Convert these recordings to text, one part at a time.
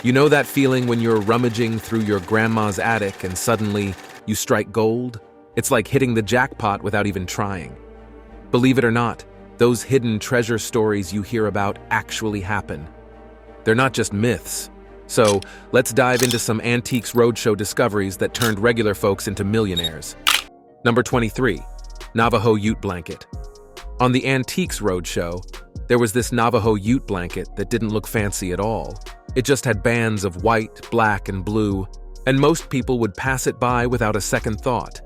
You know that feeling when you're rummaging through your grandma's attic and suddenly you strike gold? It's like hitting the jackpot without even trying. Believe it or not, those hidden treasure stories you hear about actually happen. They're not just myths. So, let's dive into some Antiques Roadshow discoveries that turned regular folks into millionaires. Number 23. Navajo Ute Blanket. On the Antiques Roadshow, there was this Navajo Ute blanket that didn't look fancy at all. It just had bands of white, black, and blue, and most people would pass it by without a second thought.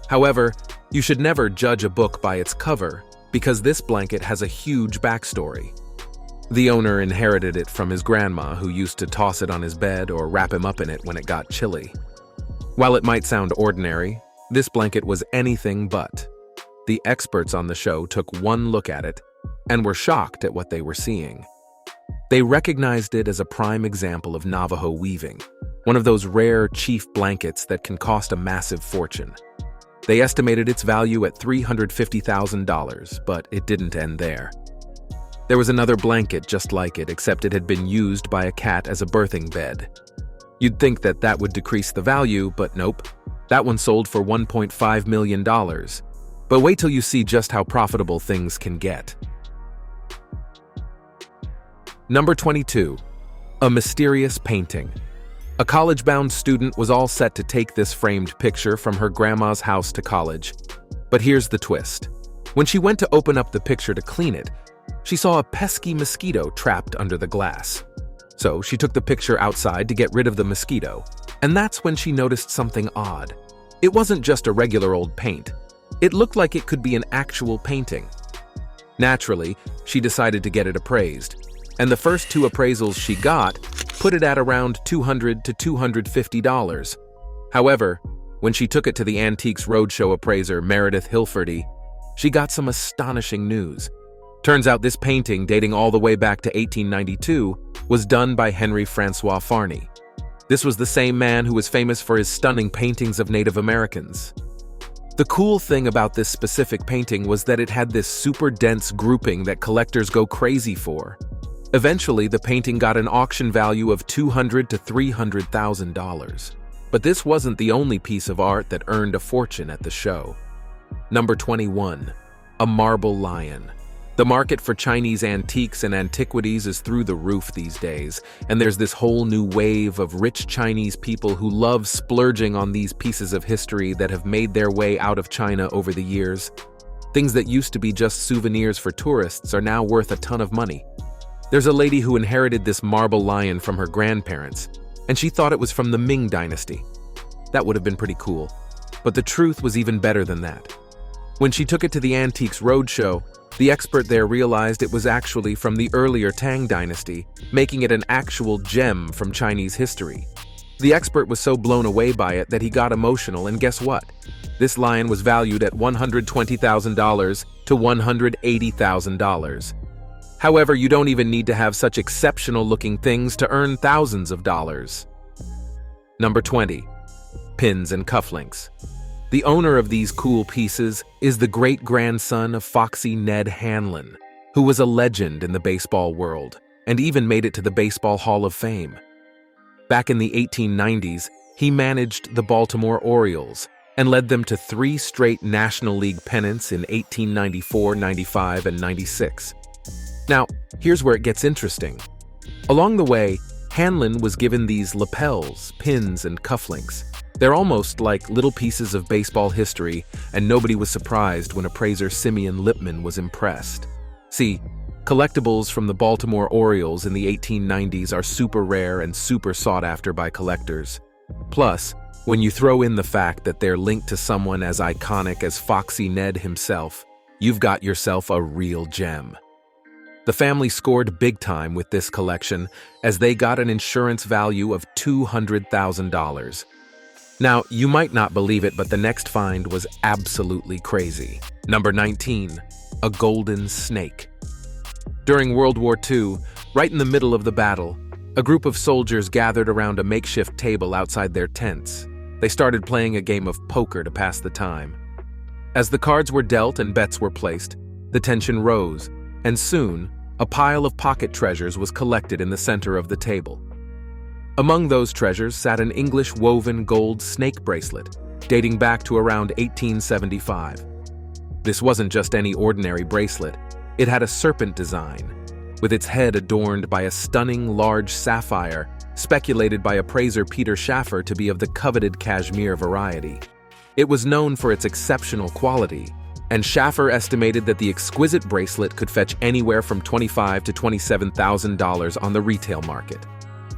However, you should never judge a book by its cover, because this blanket has a huge backstory. The owner inherited it from his grandma, who used to toss it on his bed or wrap him up in it when it got chilly. While it might sound ordinary, this blanket was anything but. The experts on the show took one look at it and were shocked at what they were seeing. They recognized it as a prime example of Navajo weaving, one of those rare chief blankets that can cost a massive fortune. They estimated its value at $350,000, but it didn't end there. There was another blanket just like it, except it had been used by a cat as a birthing bed. You'd think that that would decrease the value, but nope. That one sold for $1.5 million. But wait till you see just how profitable things can get. Number 22. A mysterious painting. A college-bound student was all set to take this framed picture from her grandma's house to college. But here's the twist. When she went to open up the picture to clean it, she saw a pesky mosquito trapped under the glass. So she took the picture outside to get rid of the mosquito, and that's when she noticed something odd. It wasn't just a regular old paint. It looked like it could be an actual painting. Naturally, she decided to get it appraised, and the first two appraisals she got put it at around $200 to $250. However, when she took it to the Antiques Roadshow appraiser Meredith Hilferty, she got some astonishing news. Turns out this painting, dating all the way back to 1892, was done by Henry Francois Farney. This was the same man who was famous for his stunning paintings of Native Americans. The cool thing about this specific painting was that it had this super dense grouping that collectors go crazy for. Eventually, the painting got an auction value of $200,000 to $300,000. But this wasn't the only piece of art that earned a fortune at the show. Number 21. A marble lion. The market for Chinese antiques and antiquities is through the roof these days, and there's this whole new wave of rich Chinese people who love splurging on these pieces of history that have made their way out of China over the years. Things that used to be just souvenirs for tourists are now worth a ton of money. There's a lady who inherited this marble lion from her grandparents, and she thought it was from the Ming Dynasty. That would have been pretty cool. But the truth was even better than that. When she took it to the Antiques Roadshow, the expert there realized it was actually from the earlier Tang Dynasty, making it an actual gem from Chinese history. The expert was so blown away by it that he got emotional, and guess what? This lion was valued at $120,000 to $180,000. However, you don't even need to have such exceptional-looking things to earn thousands of dollars. Number 20. Pins and cufflinks. The owner of these cool pieces is the great-grandson of Foxy Ned Hanlon, who was a legend in the baseball world and even made it to the Baseball Hall of Fame. Back in the 1890s, he managed the Baltimore Orioles and led them to 3 straight National League pennants in 1894, 95, and 96. Now, here's where it gets interesting. Along the way, Hanlon was given these lapels, pins, and cufflinks. They're almost like little pieces of baseball history, and nobody was surprised when appraiser Simeon Lipman was impressed. See, collectibles from the Baltimore Orioles in the 1890s are super rare and super sought after by collectors. Plus, when you throw in the fact that they're linked to someone as iconic as Foxy Ned himself, you've got yourself a real gem. The family scored big time with this collection, as they got an insurance value of $200,000. Now, you might not believe it, but the next find was absolutely crazy. Number 19. A golden snake. During World War II, right in the middle of the battle, a group of soldiers gathered around a makeshift table outside their tents. They started playing a game of poker to pass the time. As the cards were dealt and bets were placed, the tension rose, and soon, a pile of pocket treasures was collected in the center of the table. Among those treasures sat an English woven gold snake bracelet, dating back to around 1875. This wasn't just any ordinary bracelet. It had a serpent design, with its head adorned by a stunning large sapphire, speculated by appraiser Peter Schaffer to be of the coveted cashmere variety. It was known for its exceptional quality, and Schaffer estimated that the exquisite bracelet could fetch anywhere from $25,000 to $27,000 on the retail market.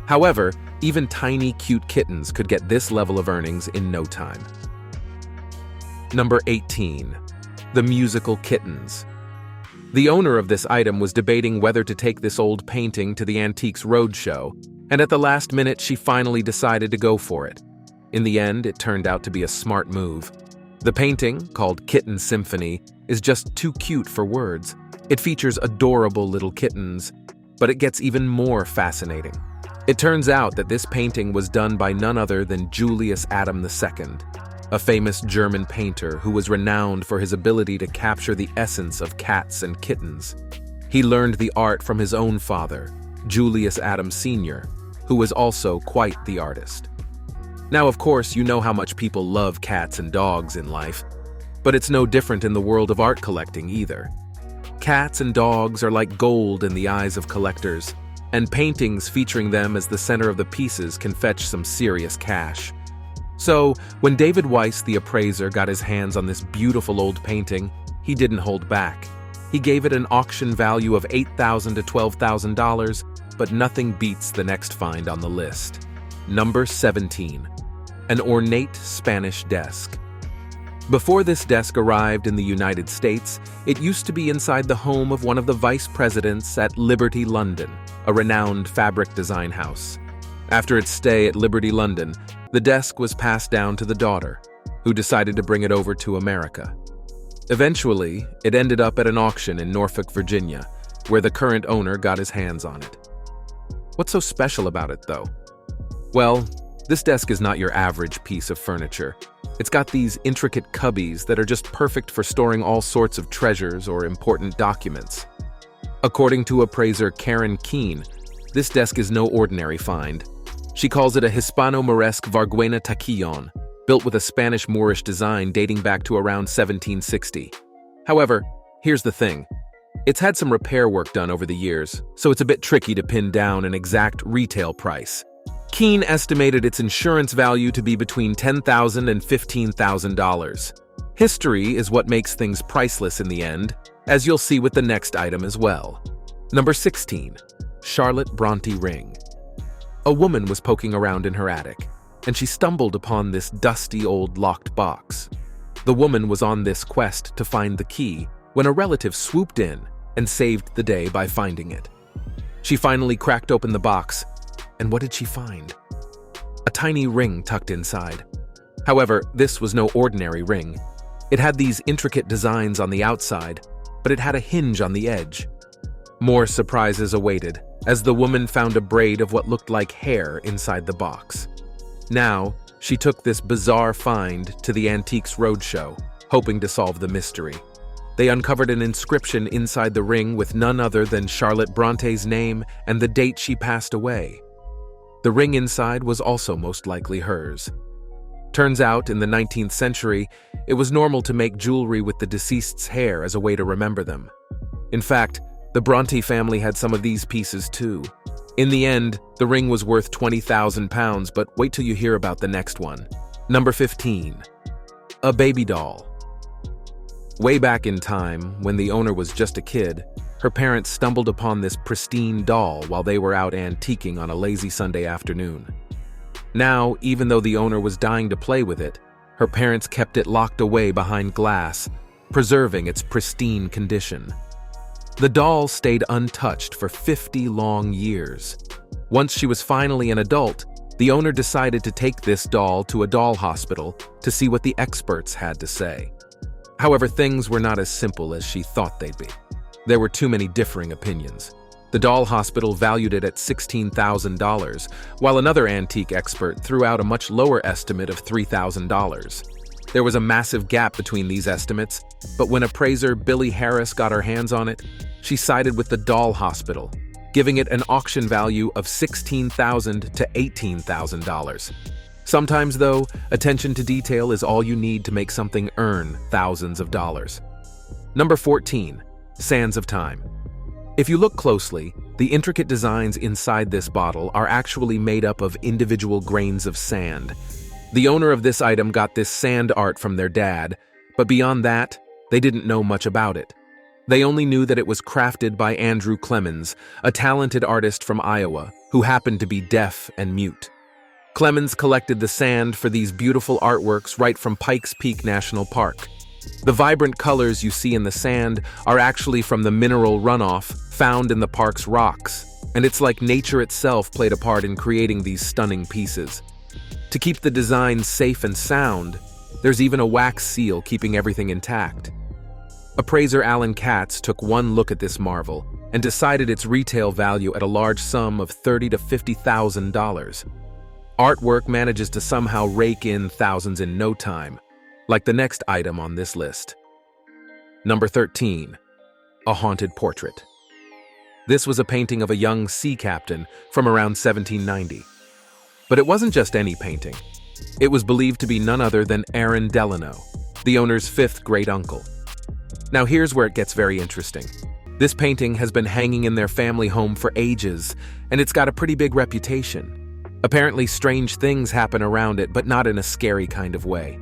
However, even tiny, cute kittens could get this level of earnings in no time. Number 18. The musical Kittens. The owner of this item was debating whether to take this old painting to the Antiques Roadshow, and at the last minute she finally decided to go for it. In the end, it turned out to be a smart move. The painting, called Kitten Symphony, is just too cute for words. It features adorable little kittens, but it gets even more fascinating. It turns out that this painting was done by none other than Julius Adam II, a famous German painter who was renowned for his ability to capture the essence of cats and kittens. He learned the art from his own father, Julius Adam Sr., who was also quite the artist. Now, of course, you know how much people love cats and dogs in life, but it's no different in the world of art collecting either. Cats and dogs are like gold in the eyes of collectors, and paintings featuring them as the center of the pieces can fetch some serious cash. So, when David Weiss, the appraiser, got his hands on this beautiful old painting, he didn't hold back. He gave it an auction value of $8,000 to $12,000, but nothing beats the next find on the list. Number 17. An ornate Spanish desk. Before this desk arrived in the United States, it used to be inside the home of one of the vice presidents at Liberty London, a renowned fabric design house. After its stay at Liberty London, the desk was passed down to the daughter, who decided to bring it over to America. Eventually, it ended up at an auction in Norfolk, Virginia, where the current owner got his hands on it. What's so special about it, though? Well, this desk is not your average piece of furniture. It's got these intricate cubbies that are just perfect for storing all sorts of treasures or important documents. According to appraiser Karen Keene, this desk is no ordinary find. She calls it a Hispano-Moresque Varguena taquillon, built with a Spanish Moorish design dating back to around 1760. However, here's the thing. It's had some repair work done over the years, so it's a bit tricky to pin down an exact retail price. Keene estimated its insurance value to be between $10,000 and $15,000. History is what makes things priceless in the end, as you'll see with the next item as well. Number 16. Charlotte Bronte ring. A woman was poking around in her attic, and she stumbled upon this dusty old locked box. The woman was on this quest to find the key when a relative swooped in and saved the day by finding it. She finally cracked open the box, and what did she find? A tiny ring tucked inside. However, this was no ordinary ring. It had these intricate designs on the outside, but it had a hinge on the edge. More surprises awaited, as the woman found a braid of what looked like hair inside the box. Now, she took this bizarre find to the Antiques Roadshow, hoping to solve the mystery. They uncovered an inscription inside the ring with none other than Charlotte Bronte's name and the date she passed away. The ring inside was also most likely hers. Turns out, in the 19th century, it was normal to make jewelry with the deceased's hair as a way to remember them. In fact, the Bronte family had some of these pieces too. In the end, the ring was worth £20,000, but wait till you hear about the next one. Number 15. A baby doll. Way back in time, when the owner was just a kid, her parents stumbled upon this pristine doll while they were out antiquing on a lazy Sunday afternoon. Now, even though the owner was dying to play with it, her parents kept it locked away behind glass, preserving its pristine condition. The doll stayed untouched for 50 long years. Once she was finally an adult, the owner decided to take this doll to a doll hospital to see what the experts had to say. However, things were not as simple as she thought they'd be. There were too many differing opinions. The doll hospital valued it at $16,000, while another antique expert threw out a much lower estimate of $3,000. There was a massive gap between these estimates, but when appraiser Billy Harris got her hands on it, she sided with the doll hospital, giving it an auction value of $16,000 to $18,000. Sometimes, though, attention to detail is all you need to make something earn thousands of dollars. Number 14. Sands of Time. If you look closely, the intricate designs inside this bottle are actually made up of individual grains of sand. The owner of this item got this sand art from their dad, but beyond that, they didn't know much about it. They only knew that it was crafted by Andrew Clemens, a talented artist from Iowa, who happened to be deaf and mute. Clemens collected the sand for these beautiful artworks right from Pikes Peak National Park. The vibrant colors you see in the sand are actually from the mineral runoff found in the park's rocks, and it's like nature itself played a part in creating these stunning pieces. To keep the design safe and sound, there's even a wax seal keeping everything intact. Appraiser Alan Katz took one look at this marvel and decided its retail value at a large sum of $30,000 to $50,000. Artwork manages to somehow rake in thousands in no time, like the next item on this list. Number 13. A haunted portrait. This was a painting of a young sea captain from around 1790. But it wasn't just any painting. It was believed to be none other than Aaron Delano, the owner's fifth great-uncle. Now here's where it gets very interesting. This painting has been hanging in their family home for ages, and it's got a pretty big reputation. Apparently strange things happen around it, but not in a scary kind of way.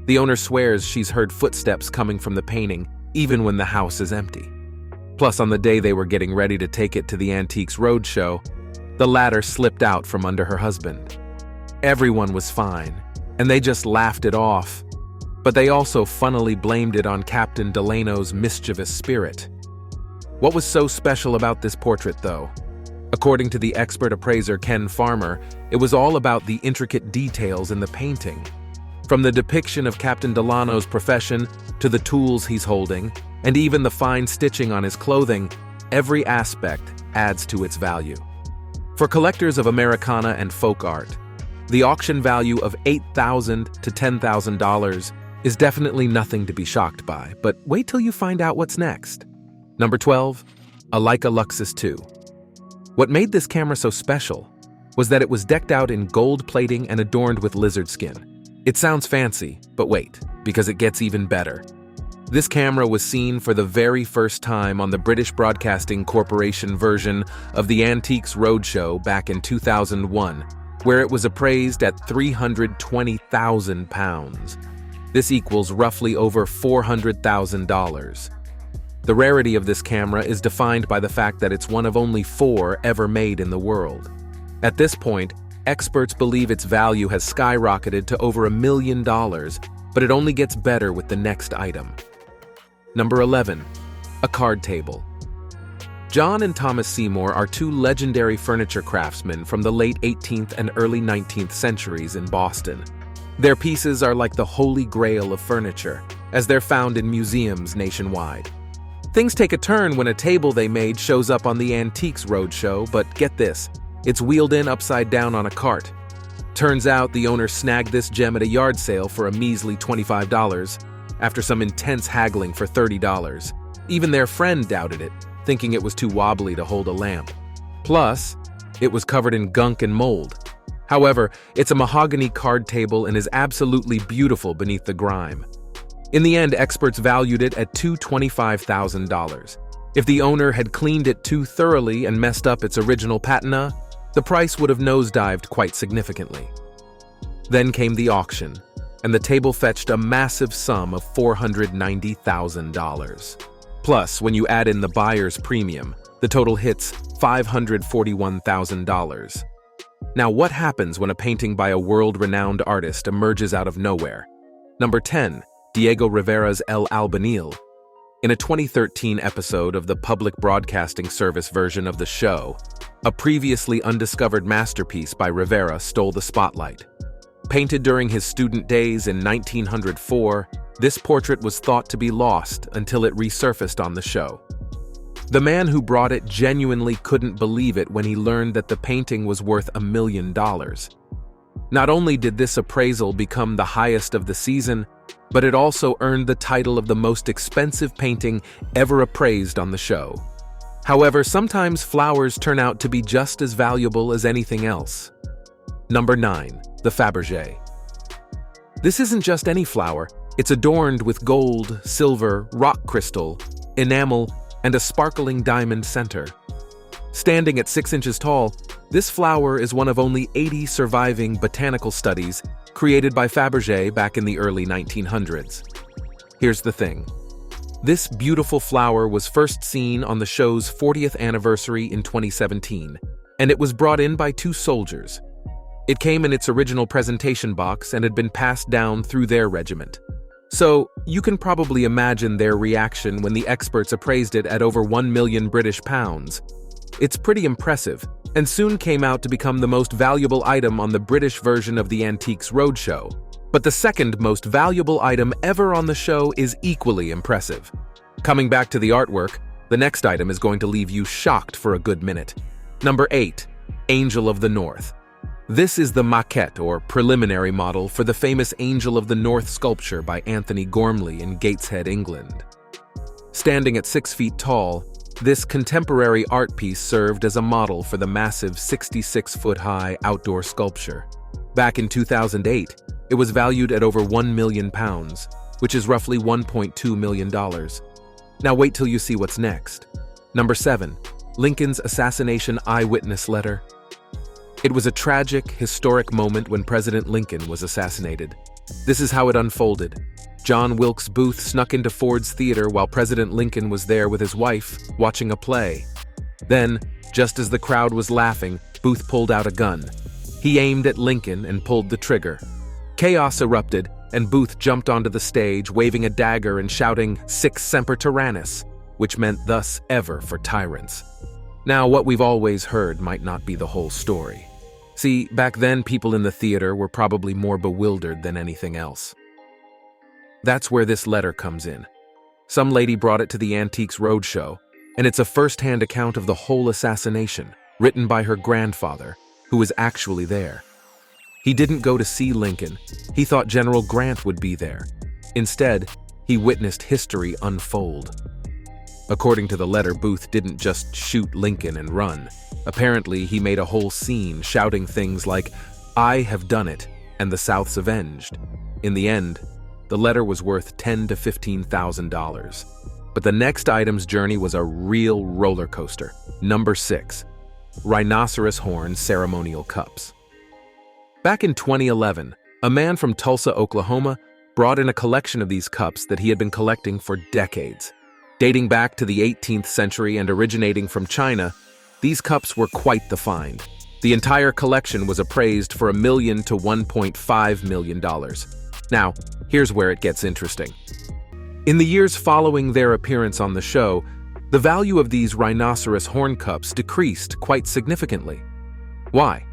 The owner swears she's heard footsteps coming from the painting, even when the house is empty. Plus, on the day they were getting ready to take it to the Antiques Roadshow, the ladder slipped out from under her husband. Everyone was fine, and they just laughed it off, but they also funnily blamed it on Captain Delano's mischievous spirit. What was so special about this portrait, though? According to the expert appraiser Ken Farmer, it was all about the intricate details in the painting. From the depiction of Captain Delano's profession to the tools he's holding, and even the fine stitching on his clothing, every aspect adds to its value. For collectors of Americana and folk art, the auction value of $8,000 to $10,000 is definitely nothing to be shocked by, but wait till you find out what's next. Number 12. A Aika Luxus 2. What made this camera so special was that it was decked out in gold plating and adorned with lizard skin. It sounds fancy, but wait, because it gets even better. This camera was seen for the very first time on the British Broadcasting Corporation version of the Antiques Roadshow back in 2001, where it was appraised at £320,000. This equals roughly over $400,000. The rarity of this camera is defined by the fact that it's one of only 4 ever made in the world. At this point, experts believe its value has skyrocketed to over $1 million, but it only gets better with the next item. Number 11. A card table. John and Thomas Seymour are 2 legendary furniture craftsmen from the late 18th and early 19th centuries in Boston. Their pieces are like the holy grail of furniture, as they're found in museums nationwide. Things take a turn when a table they made shows up on the Antiques Roadshow, but get this, it's wheeled in upside down on a cart. Turns out the owner snagged this gem at a yard sale for a measly $25, after some intense haggling for $30. Even their friend doubted it, thinking it was too wobbly to hold a lamp. Plus, it was covered in gunk and mold. However, it's a mahogany card table and is absolutely beautiful beneath the grime. In the end, experts valued it at $225,000. If the owner had cleaned it too thoroughly and messed up its original patina, the price would have nosedived quite significantly. Then came the auction, and the table fetched a massive sum of $490,000. Plus, when you add in the buyer's premium, the total hits $541,000. Now, what happens when a painting by a world-renowned artist emerges out of nowhere? Number 10. Diego Rivera's Lalbanil. In a 2013 episode of the Public Broadcasting Service version of the show, a previously undiscovered masterpiece by Rivera stole the spotlight. Painted during his student days in 1904, this portrait was thought to be lost until it resurfaced on the show. The man who brought it genuinely couldn't believe it when he learned that the painting was worth $1 million. Not only did this appraisal become the highest of the season, but it also earned the title of the most expensive painting ever appraised on the show. However, sometimes flowers turn out to be just as valuable as anything else. Number 9. The Fabergé. This isn't just any flower, it's adorned with gold, silver, rock crystal, enamel, and a sparkling diamond center. Standing at 6 inches tall, this flower is one of only 80 surviving botanical studies created by Fabergé back in the early 1900s. Here's the thing. This beautiful flower was first seen on the show's 40th anniversary in 2017, and it was brought in by 2 soldiers. It came in its original presentation box and had been passed down through their regiment. So, you can probably imagine their reaction when the experts appraised it at over 1 million British pounds. It's pretty impressive, and soon came out to become the most valuable item on the British version of the Antiques Roadshow. But the second most valuable item ever on the show is equally impressive. Coming back to the artwork, the next item is going to leave you shocked for a good minute. Number 8. Angel of the North. This is the maquette or preliminary model for the famous Angel of the North sculpture by Anthony Gormley in Gateshead, England. Standing at 6 feet tall, this contemporary art piece served as a model for the massive 66-foot-high outdoor sculpture. Back in 2008, it was valued at over £1 million, which is roughly $1.2 million. Now wait till you see what's next. Number 7. Lincoln's Assassination Eyewitness Letter. It was a tragic, historic moment when President Lincoln was assassinated. This is how it unfolded. John Wilkes Booth snuck into Ford's Theater while President Lincoln was there with his wife, watching a play. Then, just as the crowd was laughing, Booth pulled out a gun. He aimed at Lincoln and pulled the trigger. Chaos erupted, and Booth jumped onto the stage, waving a dagger and shouting, "Sic semper tyrannis," which meant thus ever for tyrants. Now, what we've always heard might not be the whole story. See, back then people in the theater were probably more bewildered than anything else. That's where this letter comes in. Some lady brought it to the Antiques Roadshow, and it's a first-hand account of the whole assassination, written by her grandfather, who was actually there. He didn't go to see Lincoln. He thought General Grant would be there. Instead, he witnessed history unfold. According to the letter, Booth didn't just shoot Lincoln and run. Apparently, he made a whole scene shouting things like, "I have done it, and the South's avenged." In the end, the letter was worth $10,000 to $15,000. But the next item's journey was a real roller coaster. Number 6. Rhinoceros horn ceremonial cups. Back in 2011, a man from Tulsa, Oklahoma, brought in a collection of these cups that he had been collecting for decades. Dating back to the 18th century and originating from China, these cups were quite the find. The entire collection was appraised for $1 million to $1.5 million. Now, here's where it gets interesting. In the years following their appearance on the show, the value of these rhinoceros horn cups decreased quite significantly. Why?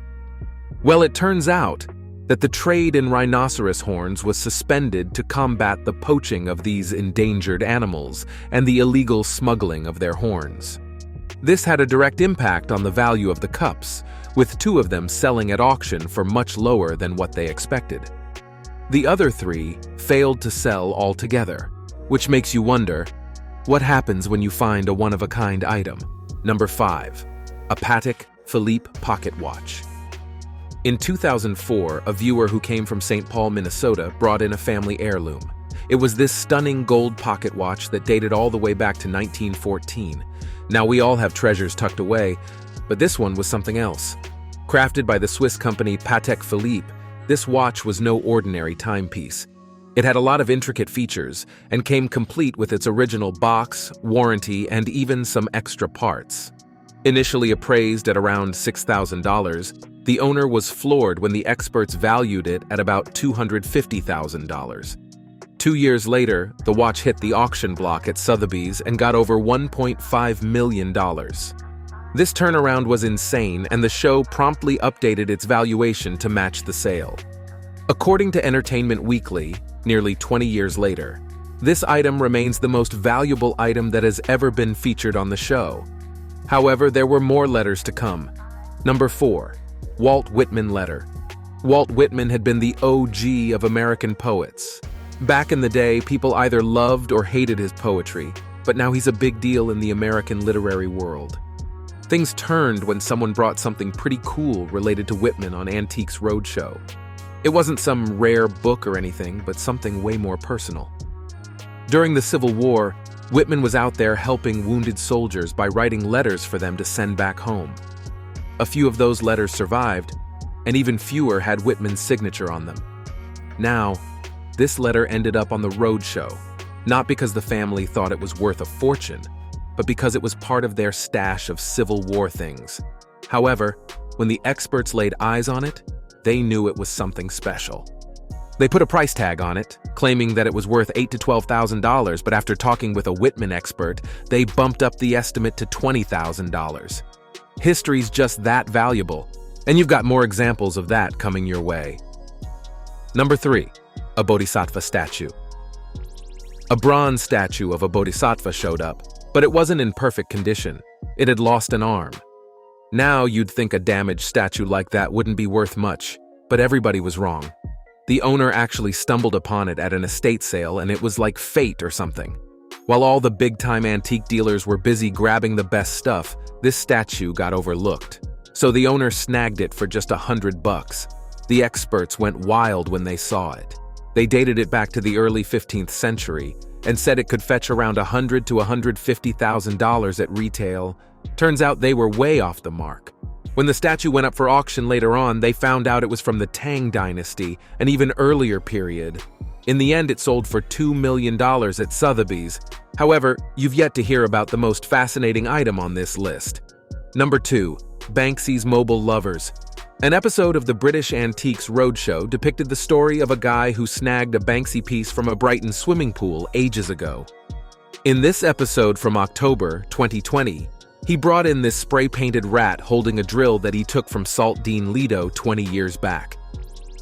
Well, it turns out that the trade in rhinoceros horns was suspended to combat the poaching of these endangered animals and the illegal smuggling of their horns. This had a direct impact on the value of the cups, with 2 of them selling at auction for much lower than what they expected. The other 3 failed to sell altogether, which makes you wonder, what happens when you find a one-of-a-kind item? Number 5. A Patek Philipe pocket watch. In 2004, a viewer who came from St. Paul, Minnesota, brought in a family heirloom. It was this stunning gold pocket watch that dated all the way back to 1914. Now, we all have treasures tucked away, but this one was something else. Crafted by the Swiss company Patek Philipe, this watch was no ordinary timepiece. It had a lot of intricate features and came complete with its original box, warranty, and even some extra parts. Initially appraised at around $6,000, the owner was floored when the experts valued it at about $250,000. 2 years later, the watch hit the auction block at Sotheby's and got over $1.5 million. This turnaround was insane, and the show promptly updated its valuation to match the sale. According to Entertainment Weekly, nearly 20 years later, this item remains the most valuable item that has ever been featured on the show. However, there were more letters to come. Number 4. Walt Witman letter. Walt Witman had been the OG of American poets. Back in the day, people either loved or hated his poetry, but now he's a big deal in the American literary world. Things turned when someone brought something pretty cool related to Whitman on Antiques Roadshow. It wasn't some rare book or anything, but something way more personal. During the Civil War, Whitman was out there helping wounded soldiers by writing letters for them to send back home. A few of those letters survived, and even fewer had Whitman's signature on them. Now, this letter ended up on the Roadshow, not because the family thought it was worth a fortune, but because it was part of their stash of Civil War things. However, when the experts laid eyes on it, they knew it was something special. They put a price tag on it, claiming that it was worth $8,000 to $12,000, but after talking with a Whitman expert, they bumped up the estimate to $20,000. History's just that valuable, and you've got more examples of that coming your way. Number 3. A Bodhisattva statue. A bronze statue of a Bodhisattva showed up, but it wasn't in perfect condition. It had lost an arm. Now you'd think a damaged statue like that wouldn't be worth much, but everybody was wrong. The owner actually stumbled upon it at an estate sale, and it was like fate or something. While all the big-time antique dealers were busy grabbing the best stuff, this statue got overlooked. So the owner snagged it for just $100. The experts went wild when they saw it. They dated it back to the early 15th century and said it could fetch around $100,000 to $150,000 at retail. Turns out they were way off the mark. When the statue went up for auction later on, they found out it was from the Tang Dynasty, an even earlier period. In the end, it sold for $2 million at Sotheby's. However, you've yet to hear about the most fascinating item on this list. Number 2. Banksys' Mobile Lovers. An episode of the British Antiques Roadshow depicted the story of a guy who snagged a Banksy piece from a Brighton swimming pool ages ago. In this episode from October 2020, he brought in this spray-painted rat holding a drill that he took from Salt Dean Lido 20 years back.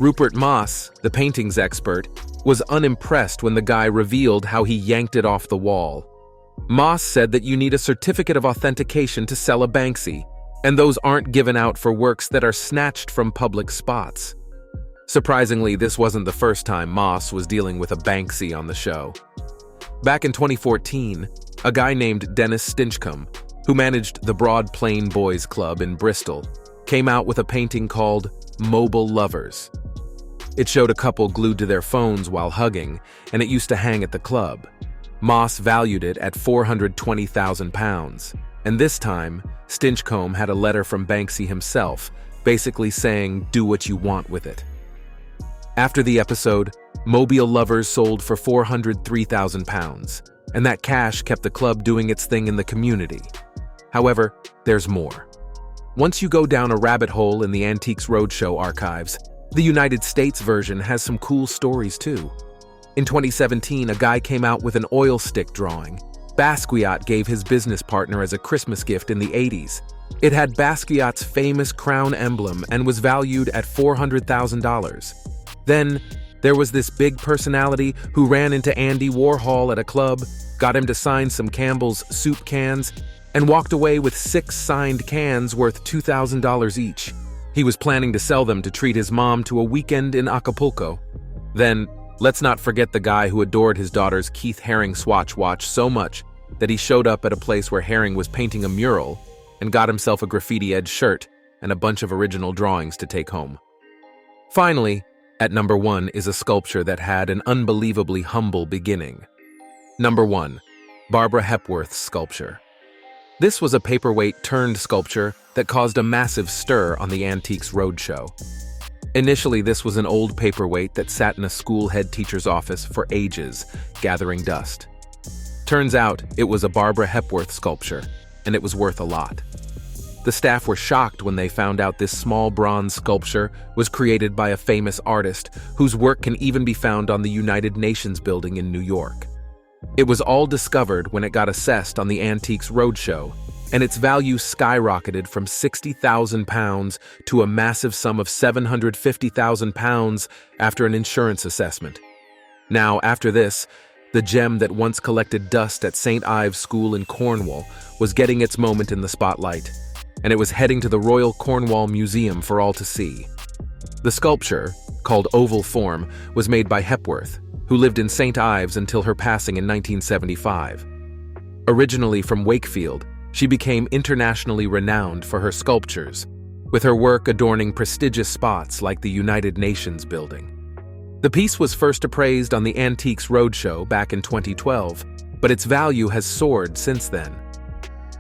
Rupert Moss, the paintings expert, was unimpressed when the guy revealed how he yanked it off the wall. Moss said that you need a certificate of authentication to sell a Banksy, and those aren't given out for works that are snatched from public spots. Surprisingly, this wasn't the first time Moss was dealing with a Banksy on the show. Back in 2014, a guy named Dennis Stinchcombe, who managed the Broad Plain Boys Club in Bristol, came out with a painting called Mobile Lovers. It showed a couple glued to their phones while hugging, and it used to hang at the club. Moss valued it at £420,000, and this time, Stinchcombe had a letter from Banksy himself, basically saying, "Do what you want with it." After the episode, Mobile Lovers sold for £403,000, and that cash kept the club doing its thing in the community. However, there's more. Once you go down a rabbit hole in the Antiques Roadshow archives, the United States version has some cool stories too. In 2017, a guy came out with an oil stick drawing Basquiat gave his business partner as a Christmas gift in the 80s. It had Basquiat's famous crown emblem and was valued at $400,000. Then, there was this big personality who ran into Andy Warhol at a club, got him to sign some Campbell's soup cans, and walked away with 6 signed cans worth $2,000 each. He was planning to sell them to treat his mom to a weekend in Acapulco. Then, let's not forget the guy who adored his daughter's Keith Haring Swatch watch so much that he showed up at a place where Haring was painting a mural and got himself a graffiti-edged shirt and a bunch of original drawings to take home. Finally, at number 1 is a sculpture that had an unbelievably humble beginning. Number 1. Barbara Hepworth's sculpture. This was a paperweight-turned sculpture that caused a massive stir on the Antiques Roadshow. Initially, this was an old paperweight that sat in a school head teacher's office for ages, gathering dust. Turns out, it was a Barbara Hepworth sculpture, and it was worth a lot. The staff were shocked when they found out this small bronze sculpture was created by a famous artist whose work can even be found on the United Nations building in New York. It was all discovered when it got assessed on the Antiques Roadshow, and its value skyrocketed from £60,000 to a massive sum of £750,000 after an insurance assessment. Now, after this, the gem that once collected dust at St. Ives School in Cornwall was getting its moment in the spotlight, and it was heading to the Royal Cornwall Museum for all to see. The sculpture, called Oval Form, was made by Hepworth, who lived in St. Ives until her passing in 1975. Originally from Wakefield, she became internationally renowned for her sculptures, with her work adorning prestigious spots like the United Nations building. The piece was first appraised on the Antiques Roadshow back in 2012, but its value has soared since then.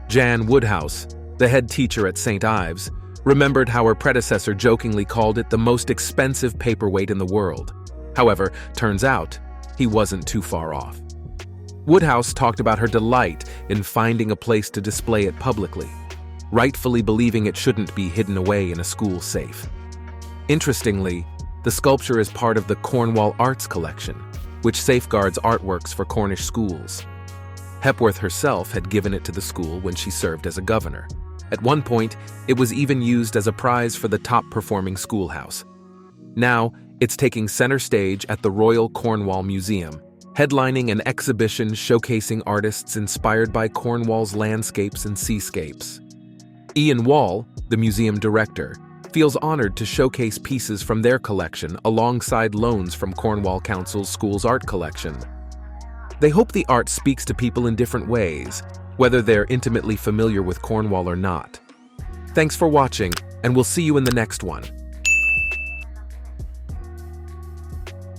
Jan Woodhouse, the head teacher at St. Ives, remembered how her predecessor jokingly called it the most expensive paperweight in the world. However, turns out, he wasn't too far off. Woodhouse talked about her delight in finding a place to display it publicly, rightfully believing it shouldn't be hidden away in a school safe. Interestingly, the sculpture is part of the Cornwall Arts Collection, which safeguards artworks for Cornish schools. Hepworth herself had given it to the school when she served as a governor. At one point, it was even used as a prize for the top-performing schoolhouse. Now, it's taking center stage at the Royal Cornwall Museum, headlining an exhibition showcasing artists inspired by Cornwall's landscapes and seascapes. Ian Wall, the museum director, feels honored to showcase pieces from their collection alongside loans from Cornwall Council's Schools Art Collection. They hope the art speaks to people in different ways, whether they're intimately familiar with Cornwall or not. Thanks for watching, and we'll see you in the next one.